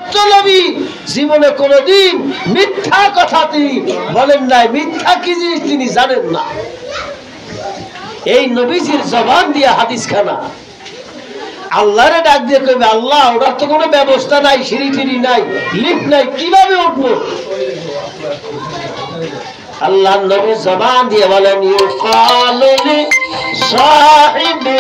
একমাত্র নবী জীবনে কোনদিন মিথ্যা কথা তিনি বলেন নাই, মিথ্যা কি জিনিস তিনি জানেন না। এই নবীজির জবান দিয়ে হাদিস খানা আল্লাহরে ডাক দিয়ে কইবে, আল্লাহ ওটার তো কোনো ব্যবস্থা নাই, সিঁড়ি টিড়ি নাই, লিফট নাই, কিভাবে উঠবো? আল্লাহ নবী জবান দিয়ে বলেন, ইউকালু লি সাহিবি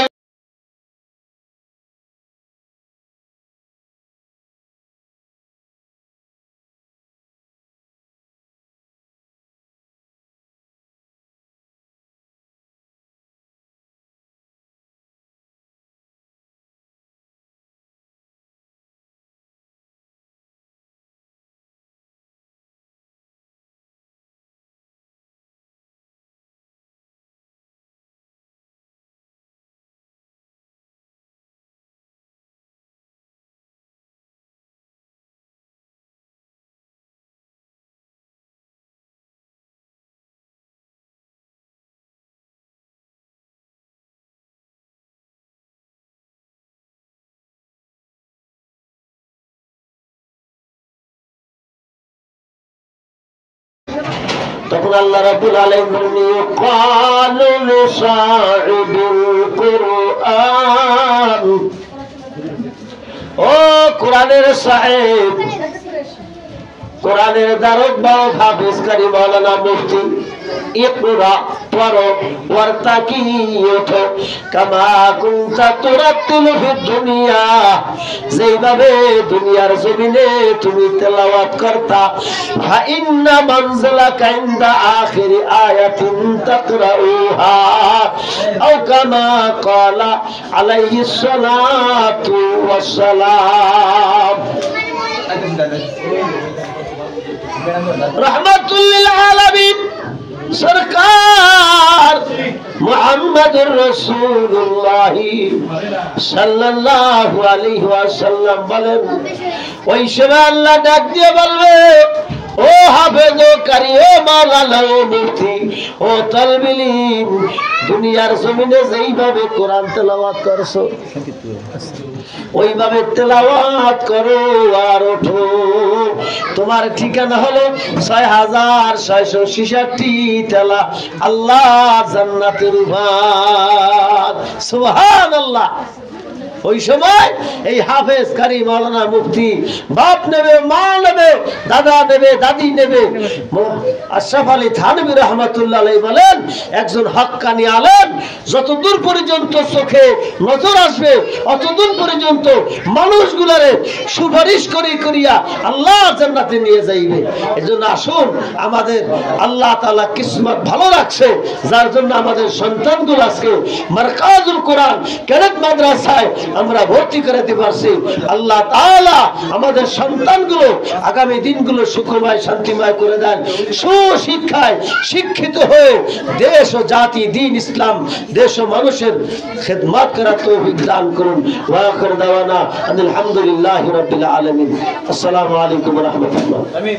তখন আল্লাহ রাব্বুল আলামিন ক্বালু লিসাইবিল কুরআন, ও কোরআনের সাহেব, কোরআনের দারোগা হাফেজকারী মাওলানা মুফতি, ইকরা পড়ো, ওয়ারতাকি ওঠো, কামা কুনতা তুরাতিলু ফিদ দুনিয়া, যেইভাবে দুনিয়ার জমিনে তুমি তেলাওয়াত করতা, ফা ইন্না মানজিলাকা ইনদা আখিরি আয়াতিন তাকরাউহা, আও কামা ক্বালা আলাইহিস সালাতু ওয়াস সালাম। रहमतुल लिल आलमीन सरकार मुहम्मदुर रसूलुल्लाह सल्लल्लाहु अलैहि वसल्लम বলেন, ওই সময় আল্লাহ ডাক দিয়ে বলবে, ও হাফেজ, ও কারি, ও মাওলানা, ও মুফতি, ও তালিবুল ইলম, দুনিয়ার জমিনে যেইভাবে কোরআন তেলাওয়াত করছো ওইভাবে তেলাওয়াত করো আর ওঠো। তোমার ঠিকানা হলো 6666 তেলা আল্লাহ জান্নাতের উপাদ। সুবহানাল্লাহ। ওই সময় এই হাফেজ কারি মাওলানা মুফতি বাপ নেবে, মা নেবে, দাদা নেবে, দাদি নেবে। আশরাফ আলী থানভী রহমাতুল্লাহ আলাইহি বলেন, একজন হক্কানি আলেম যতদূর পর্যন্ত চোখে নজর আসবে অতদূর পর্যন্ত মানুষগুলারে সুপারিশ করিয়া আল্লাহ জান্নাতে নিয়ে যাইবে। এজন্য আসুন, আমাদের আল্লাহ তাআলা কিসমত ভালো রাখছে, যার জন্য আমাদের সন্তানগুলো আজকে মারকাজুল কোরআন ক্যাডেট মাদ্রাসায় আমরা ভর্তি করাতে পারছি। আল্লাহ তাআলা আমাদের সন্তানগুলো আগামী দিনগুলো সুখময় শান্তিময় করে দেন, সুশিক্ষায় শিক্ষিত হয়ে দেশ ও জাতি, দ্বীন ইসলাম, দেশ ও মানুষের খেদমত করার তৌফিক দান করুন। ওয়া আখিরু দাওয়ানা আলহামদুলিল্লাহি রাব্বিল আলামিন। আসসালামু আলাইকুম ওয়া রাহমাতুল্লাহ। আমিন।